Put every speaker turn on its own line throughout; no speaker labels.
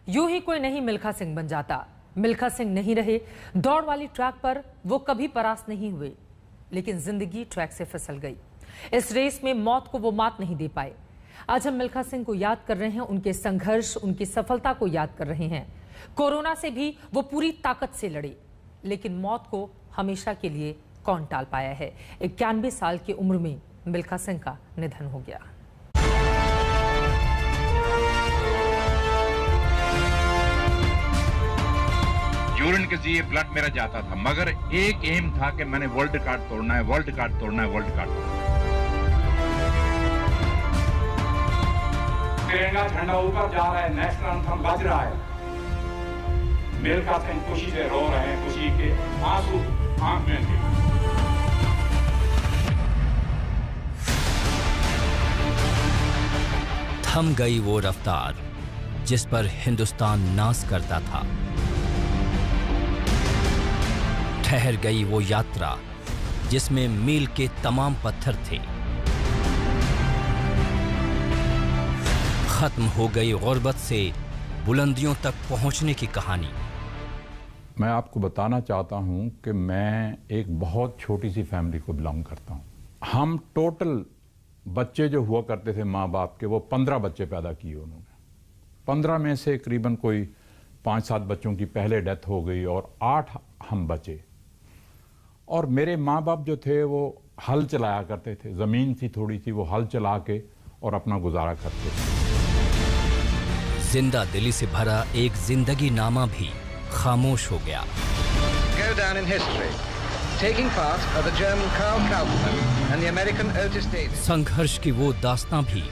यूं ही कोई नहीं मिल्खा सिंह बन जाता। मिल्खा सिंह नहीं रहे। दौड़ वाली ट्रैक पर वो कभी परास्त नहीं हुए, लेकिन जिंदगी ट्रैक से फिसल गई। इस रेस में मौत को वो मात नहीं दे पाए। आज हम मिल्खा सिंह को याद कर रहे हैं, उनके संघर्ष, उनकी सफलता को याद कर रहे हैं। कोरोना से भी वो पूरी ताकत से लड़े, लेकिन मौत को हमेशा के लिए कौन टाल पाया है। 91 साल की उम्र में मिल्खा सिंह का निधन हो गया।
यूरिन के जरिए ब्लड मेरा जाता था, मगर एक एम था कि मैंने वर्ल्ड रिकॉर्ड तोड़ना है, वर्ल्ड रिकॉर्ड तोड़ना है, वर्ल्ड रिकॉर्ड तोड़ना है।
तिरंगा झंडा ऊपर जा रहा है, नेशनल एंथम बज रहा है। मिल्खा सिंह खुशी से रो रहे हैं, खुशी के आंसू आंख में थे।
थम गई वो रफ्तार जिस पर हिंदुस्तान नाज करता था। ठहर गई वो यात्रा जिसमें मील के तमाम पत्थर थे। खत्म हो गई गुर्बत से बुलंदियों तक पहुंचने की कहानी।
मैं आपको बताना चाहता हूं कि मैं एक बहुत छोटी सी फैमिली को बिलोंग करता हूं। हम टोटल बच्चे जो हुआ करते थे माँ बाप के, वो 15 बच्चे पैदा किए उन्होंने। 15 में से करीबन कोई 5-7 बच्चों की पहले डेथ हो गई और 8 हम बचे। और मेरे माँ बाप जो थे वो हल चलाया करते थे, ज़मीन थी थोड़ी सी, वो हल चला के और अपना गुजारा करते थे।
जिंदा दिली से भरा एक जिंदगी नामा भी खामोश हो गया।
Go down in history, taking part of the German Karl Kaufmann and the American Otis Davis.
संघर्ष की वो दास्तां भी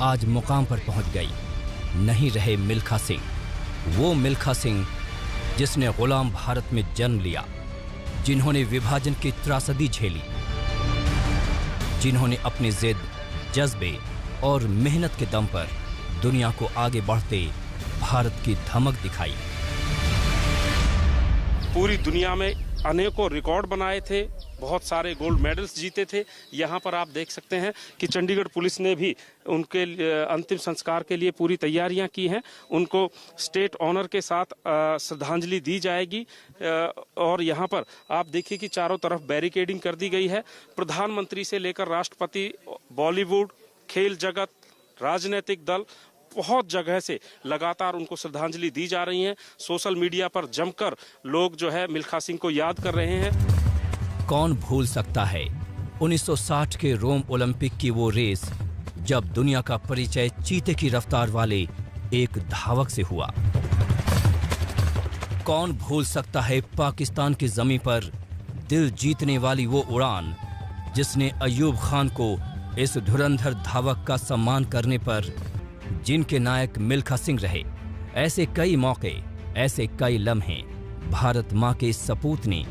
आज मुकाम पर पहुंच गई। नहीं रहे मिल्खा सिंह, वो मिल्खा सिंह जिसने गुलाम भारत में जन्म लिया, जिन्होंने विभाजन की त्रासदी झेली, जिन्होंने अपनी जिद, जज्बे और मेहनत के दम पर दुनिया को आगे बढ़ते भारत की धमक दिखाई।
पूरी दुनिया में अनेकों रिकॉर्ड बनाए थे, बहुत सारे गोल्ड मेडल्स जीते थे। यहाँ पर आप देख सकते हैं कि चंडीगढ़ पुलिस ने भी उनके अंतिम संस्कार के लिए पूरी तैयारियां की हैं। उनको स्टेट ऑनर के साथ श्रद्धांजलि दी जाएगी। और यहाँ पर आप देखिए कि चारों तरफ बैरिकेडिंग कर दी गई है। प्रधानमंत्री से लेकर राष्ट्रपति, बॉलीवुड, खेल जगत, राजनीतिक दल, बहुत जगह से लगातार उनको श्रद्धांजलि दी जा रही है। सोशल मीडिया पर जमकर लोग जो है मिल्खा सिंह को याद कर रहे हैं।
कौन भूल सकता है 1960 के रोम ओलंपिक की वो रेस, जब दुनिया का परिचय चीते की रफ्तार वाले एक धावक से हुआ। कौन भूल सकता है पाकिस्तान की जमीन पर दिल जीतने वाली वो उड़ान, जिसने अयूब खान को इस धुरंधर धावक का सम्मान करने पर, जिनके नायक मिल्खा सिंह रहे। ऐसे कई मौके, ऐसे कई लम्हे भारत माँ के इस सपूत ने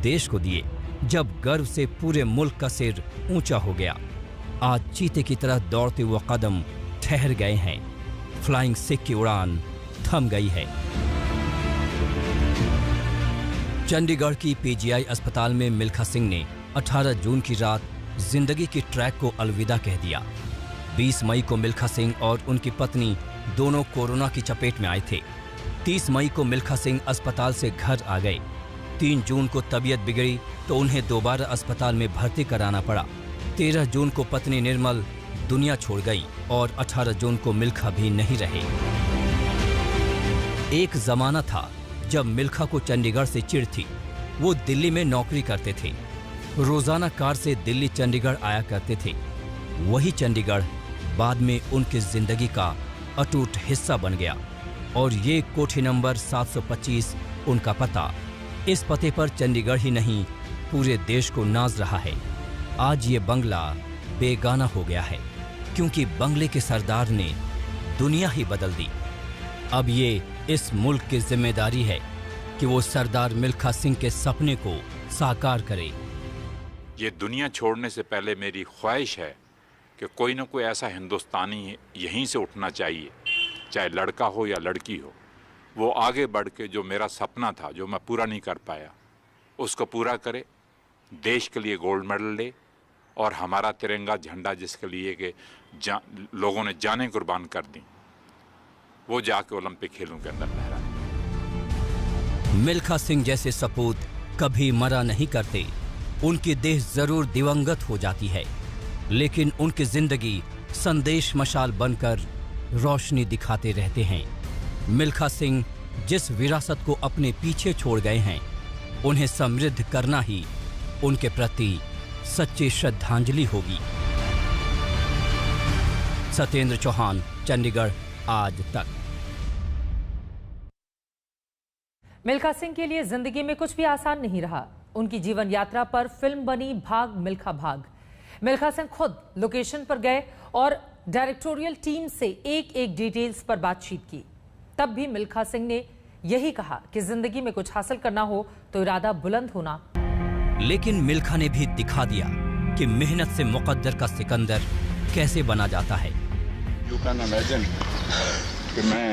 देश को दिए, जब गर्व से पूरे मुल्क का सिर ऊंचा हो गया। आज चीते की तरह दौड़ते हुए कदम ठहर गए हैं। फ्लाइंग सिख की उड़ान थम गई है। चंडीगढ़ की पीजीआई अस्पताल में मिल्खा सिंह ने 18 जून की रात जिंदगी की ट्रैक को अलविदा कह दिया। 20 मई को मिल्खा सिंह और उनकी पत्नी दोनों कोरोना की चपेट में आए थे। 30 मई को मिल्खा सिंह अस्पताल से घर आ गए। 3 जून को तबीयत बिगड़ी तो उन्हें दोबारा अस्पताल में भर्ती कराना पड़ा। 13 जून को पत्नी निर्मल दुनिया छोड़ गई और 18 जून को मिल्खा भी नहीं रहे। एक जमाना था जब मिल्खा को चंडीगढ़ से चिढ़ थी। वो दिल्ली में नौकरी करते थे, रोजाना कार से दिल्ली चंडीगढ़ आया करते थे। वही चंडीगढ़ बाद में उनकी जिंदगी का अटूट हिस्सा बन गया और ये कोठी नंबर 725 उनका पता। इस पते पर चंडीगढ़ ही नहीं, पूरे देश को नाज रहा है। आज ये बंगला बेगाना हो गया है, क्योंकि बंगले के सरदार ने दुनिया ही बदल दी। अब ये इस मुल्क की जिम्मेदारी है कि वो सरदार मिल्खा सिंह के सपने को साकार करे।
ये दुनिया छोड़ने से पहले मेरी ख्वाहिश है कि कोई ना कोई ऐसा हिंदुस्तानी यहीं से उठना चाहिए, चाहे लड़का हो या लड़की हो, वो आगे बढ़ के जो मेरा सपना था, जो मैं पूरा नहीं कर पाया, उसको पूरा करे, देश के लिए गोल्ड मेडल ले और हमारा तिरंगा झंडा जिसके लिए कि लोगों ने जानें कुर्बान कर दी, वो जाके ओलंपिक खेलों के अंदर लहराए।
मिल्खा सिंह जैसे सपूत कभी मरा नहीं करते। उनकी देह जरूर दिवंगत हो जाती है, लेकिन उनकी जिंदगी संदेश मशाल बनकर रोशनी दिखाते रहते हैं। मिल्खा सिंह जिस विरासत को अपने पीछे छोड़ गए हैं, उन्हें समृद्ध करना ही उनके प्रति सच्ची श्रद्धांजलि होगी। सत्येंद्र चौहान, चंडीगढ़, आज तक।
मिल्खा सिंह के लिए जिंदगी में कुछ भी आसान नहीं रहा। उनकी जीवन यात्रा पर फिल्म बनी भाग मिल्खा भाग। मिल्खा सिंह खुद लोकेशन पर गए और डायरेक्टोरियल टीम से एक एक डिटेल्स पर बातचीत की। तब भी मिल्खा सिंह ने यही कहा कि जिंदगी में कुछ हासिल करना हो तो इरादा बुलंद होना।
लेकिन मिल्खा ने भी दिखा दिया कि मेहनत से मुकद्दर का सिकंदर कैसे बना जाता है।
यू कैन इमेजिन कि मैं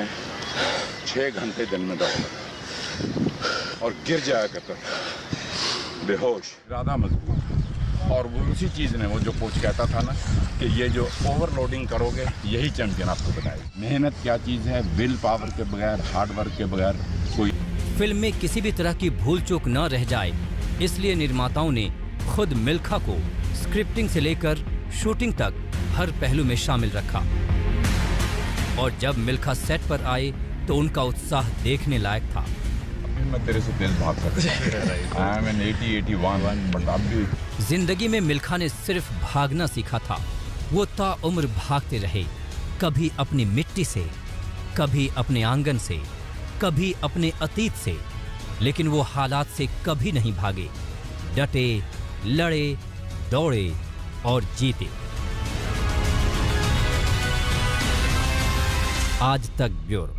6 घंटे दिन में दौड़ता और गिर जाया करता था बेहोश। इरादा मजबूत, और वो उसी चीज़ ने, वो जो कोच कहता था ना कि ये जो ओवरलोडिंग करोगे यही चैंपियन आपको बनाएगा। मेहनत क्या चीज़ है, विल पावर के बगैर, हार्ड वर्क के बगैर कोई।
फिल्म में किसी भी तरह की भूल चूक न रह जाए, इसलिए निर्माताओं ने खुद मिल्खा को स्क्रिप्टिंग से लेकर शूटिंग तक हर पहलू में शामिल रखा। और जब मिल्खा सेट पर आए तो उनका उत्साह देखने लायक था।
मैं तेरे से तेज भाग सकता हूं। 80-81, बट अब भी
जिंदगी में मिल्खा ने सिर्फ भागना सीखा था। वो ताउम्र भागते रहे, कभी अपनी मिट्टी से, कभी अपने आंगन से, कभी अपने अतीत से, लेकिन वो हालात से कभी नहीं भागे। डटे, लड़े, दौड़े और जीते। आज तक ब्यूरो।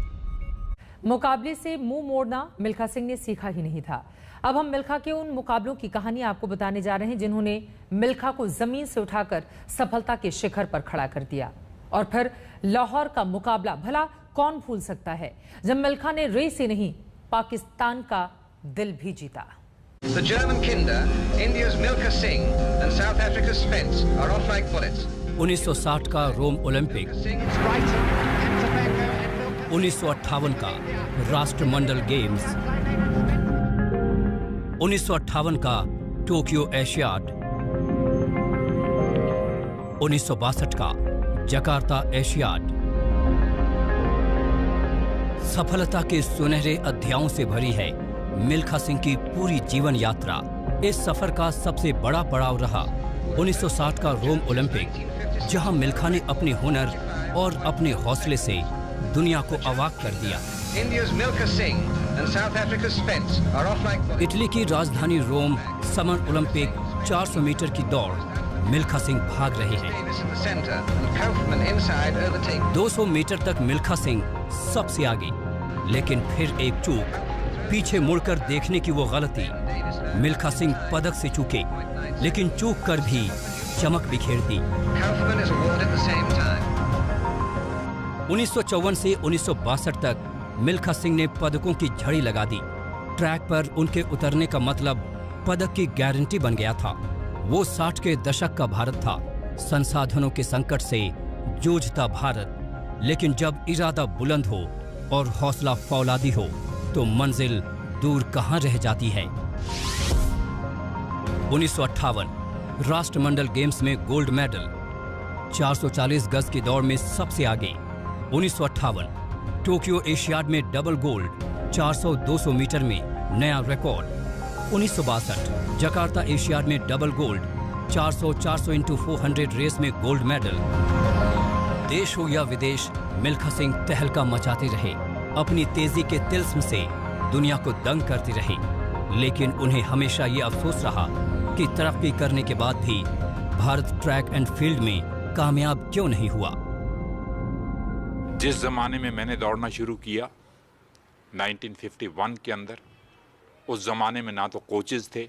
मुकाबले से मुंह मोड़ना मिल्खा सिंह ने सीखा ही नहीं था। अब हम मिल्खा के उन मुकाबलों की कहानी आपको बताने जा रहे हैं जिन्होंने मिल्खा को जमीन से उठाकर सफलता के शिखर पर खड़ा कर दिया। और फिर लाहौर का मुकाबला भला कौन भूल सकता है, जब मिल्खा ने रेस ही नहीं पाकिस्तान का दिल भी जीता।
The German Kinder, India's Milkha Singh and South Africa's Spence are off like bullets.
1960 का रोम ओलंपिक, 1958 का राष्ट्रमंडल गेम्स, 1958 का टोक्यो एशियाड, 1962 का जकार्ता एशियाड। सफलता के सुनहरे अध्यायों से भरी है मिल्खा सिंह की पूरी जीवन यात्रा। इस सफर का सबसे बड़ा पड़ाव रहा 1960 का रोम ओलंपिक, जहां मिल्खा ने अपने हुनर और अपने हौसले से दुनिया को अवाक कर दिया। इटली की राजधानी रोम समर ओलंपिक 400 मीटर की दौड़ मिल्खा सिंह भाग रहे हैं। 200 मीटर तक मिल्खा सिंह सबसे आगे, लेकिन फिर एक चूक, पीछे मुड़कर देखने की वो गलती। मिल्खा सिंह पदक से चूके, लेकिन चूक कर भी चमक बिखेर दी। 1954 से 1962 तक मिल्खा सिंह ने पदकों की झड़ी लगा दी। ट्रैक पर उनके उतरने का मतलब पदक की गारंटी बन गया था। वो 60 के दशक का भारत था, संसाधनों के संकट से जूझता भारत। लेकिन जब इरादा बुलंद हो और हौसला फौलादी हो तो मंजिल दूर कहां रह जाती है। 1958 राष्ट्रमंडल गेम्स में गोल्ड मेडल, 440 गज की दौड़ में सबसे आगे। 1958 टोक्यो एशियाड में डबल गोल्ड, 400-200 मीटर में नया रिकॉर्ड। 1962 जकार्ता एशियाड में डबल गोल्ड, 400 इंटू 400 रेस में गोल्ड मेडल। देश हो या विदेश, मिल्खा सिंह तहलका मचाते रहे, अपनी तेजी के तिल्स्म से दुनिया को दंग करते रहे। लेकिन उन्हें हमेशा ये अफसोस रहा कि तरक्की करने के बाद भी भारत ट्रैक एंड फील्ड में कामयाब क्यों नहीं हुआ।
जिस जमाने में मैंने दौड़ना शुरू किया 1951 के अंदर, उस जमाने में ना तो कोचेज थे,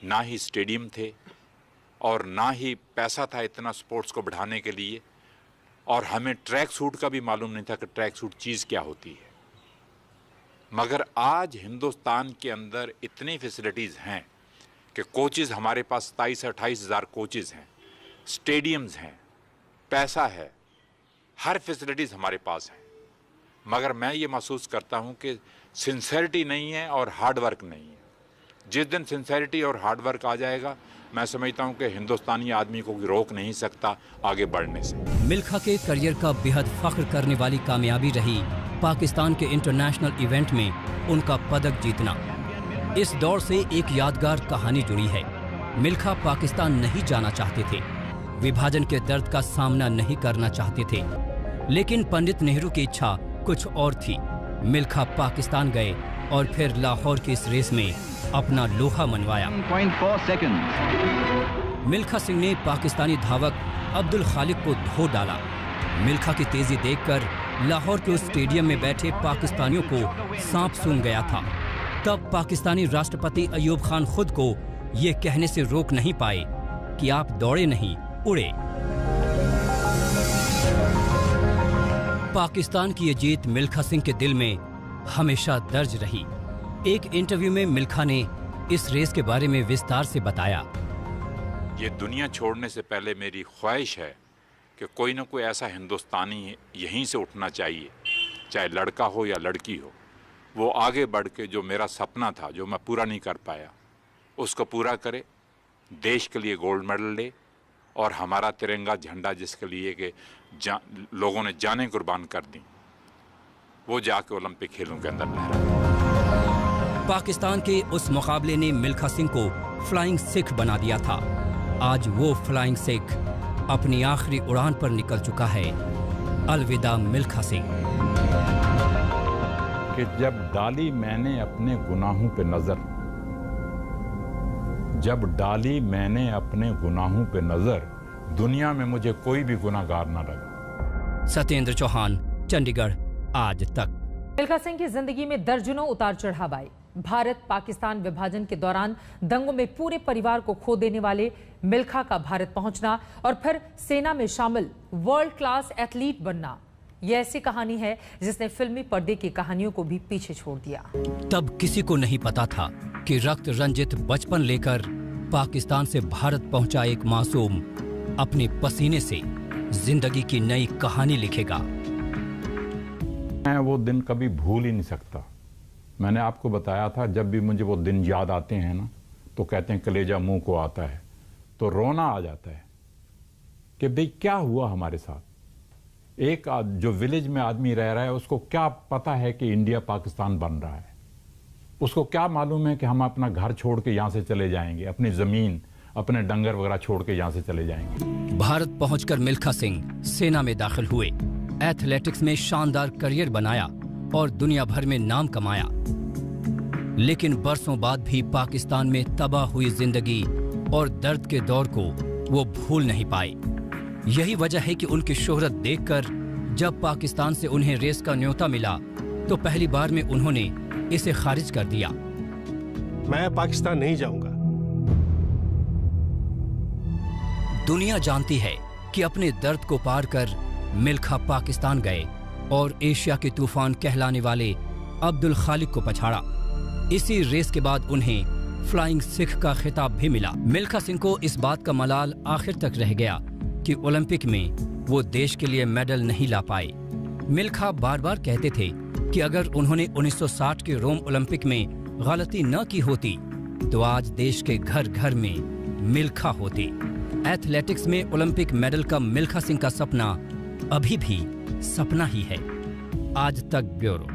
ना ही स्टेडियम थे, और ना ही पैसा था इतना स्पोर्ट्स को बढ़ाने के लिए। और हमें ट्रैक सूट का भी मालूम नहीं था कि ट्रैक सूट चीज़ क्या होती है। मगर आज हिंदुस्तान के अंदर इतनी फैसिलिटीज़ हैं कि कोचेज़ हमारे पास 27-28 हज़ार कोचेज़ हैं, स्टेडियम्स हैं, पैसा है, हर फैसिलिटीज़ हमारे पास है। मगर मैं ये महसूस करता हूँ कि सिंसेरिटी नहीं है और हार्ड वर्क नहीं है। जिस दिन सिंसेरिटी और हार्ड वर्क आ जाएगा, मैं समझता हूँ कि हिंदुस्तानी आदमी को रोक नहीं सकता आगे बढ़ने से।
मिल्खा के करियर का बेहद फख्र करने वाली कामयाबी रही पाकिस्तान के इंटरनेशनल इवेंट में उनका पदक जीतना। इस दौर से एक यादगार कहानी जुड़ी है। मिल्खा पाकिस्तान नहीं जाना चाहते थे, विभाजन के दर्द का सामना नहीं करना चाहते थे, लेकिन पंडित नेहरू की इच्छा कुछ और थी। मिल्खा पाकिस्तान गए और फिर लाहौर की इस रेस में अपना लोहा मनवाया।
0.4 seconds.
मिल्खा सिंह ने पाकिस्तानी धावक अब्दुल खालिक को धो डाला। मिल्खा की तेजी देखकर लाहौर के उस स्टेडियम में बैठे पाकिस्तानियों को सांप सूंघ गया था। तब पाकिस्तानी राष्ट्रपति अयूब खान खुद को ये कहने से रोक नहीं पाए कि आप दौड़े नहीं, उड़े। पाकिस्तान की ये जीत मिल्खा सिंह के दिल में हमेशा दर्ज रही। एक इंटरव्यू में मिल्खा ने इस रेस के बारे में विस्तार से बताया।
ये दुनिया छोड़ने से पहले मेरी ख्वाहिश है कि कोई ना कोई ऐसा हिंदुस्तानी यहीं से उठना चाहिए, चाहे लड़का हो या लड़की हो, वो आगे बढ़ के जो मेरा सपना था, जो मैं पूरा नहीं कर पाया, उसको पूरा करे, देश के लिए गोल्ड मेडल ले और हमारा तिरंगा झंडा जिसके लिए कि लोगों ने जानें कुर्बान कर दी, वो जाके ओलंपिक खेलों के अंदर लहरा।
पाकिस्तान के उस मुकाबले ने मिल्खा सिंह को फ्लाइंग सिख बना दिया था। आज वो फ्लाइंग सिख अपनी आखिरी उड़ान पर निकल चुका है। अलविदा मिल्खा सिंह।
कि जब डाली मैंने अपने गुनाहों पे नजर, जब डाली मैंने अपने गुनाहों पे नजर, दुनिया में मुझे कोई भी गुनाहगार न लगा।
सत्येंद्र चौहान, चंडीगढ़, आज तक।
मिल्खा सिंह की जिंदगी में दर्जनों उतार चढ़ाव आए। भारत पाकिस्तान विभाजन के दौरान दंगों में पूरे परिवार को खो देने वाले मिल्खा का भारत पहुंचना और फिर सेना में शामिल वर्ल्ड क्लास एथलीट बनना, यह ऐसी कहानी है जिसने फिल्मी पर्दे की कहानियों को भी पीछे छोड़ दिया।
तब किसी को नहीं पता था कि रक्त रंजित बचपन लेकर पाकिस्तान से भारत पहुंचा एक मासूम अपने पसीने से जिंदगी की नई कहानी लिखेगा।
मैं वो दिन कभी भूल ही नहीं सकता। मैंने आपको बताया था, जब भी मुझे वो दिन याद आते हैं ना, तो कहते हैं कलेजा मुंह को आता है, तो रोना आ जाता है कि भाई क्या हुआ हमारे साथ। एक जो विलेज में आदमी रह रहा है, उसको क्या पता है कि इंडिया पाकिस्तान बन रहा है? उसको क्या मालूम है कि हम अपना घर छोड़ के यहाँ से चले जाएंगे, अपनी जमीन, अपने डंगर वगैरह छोड़ के यहाँ से चले जाएंगे।
भारत पहुंचकर मिल्खा सिंह सेना में दाखिल हुए, एथलेटिक्स में शानदार करियर बनाया और दुनिया भर में नाम कमाया। लेकिन बरसों बाद भी पाकिस्तान में तबाह हुई जिंदगी और दर्द के दौर को वो भूल नहीं पाए। यही वजह है कि उनकी शोहरत देखकर जब पाकिस्तान से उन्हें रेस का न्योता मिला तो पहली बार में उन्होंने इसे खारिज कर दिया।
मैं पाकिस्तान नहीं जाऊंगा।
दुनिया जानती है कि अपने दर्द को पार कर मिल्खा पाकिस्तान गए और एशिया के तूफान कहलाने वाले अब्दुल खालिक को पछाड़ा। इसी रेस के बाद उन्हें फ्लाइंग सिख का खिताब भी मिला। मिल्खा सिंह को इस बात का मलाल आखिर तक रह गया कि ओलंपिक में वो देश के लिए मेडल नहीं ला पाए। मिल्खा बार बार कहते थे कि अगर उन्होंने 1960 के रोम ओलंपिक में गलती न की होती तो आज देश के घर घर में मिल्खा होते। एथलेटिक्स में ओलंपिक मेडल का मिल्खा सिंह का सपना अभी भी सपना ही है। आज तक ब्यूरो।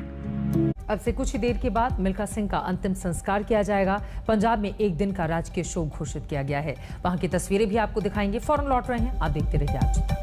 अब से कुछ ही देर के बाद मिल्खा सिंह का अंतिम संस्कार किया जाएगा। पंजाब में एक दिन का राजकीय शोक घोषित किया गया है। वहां की तस्वीरें भी आपको दिखाएंगे। फौरन लौट रहे हैं, आप देखते रहिए आज तक।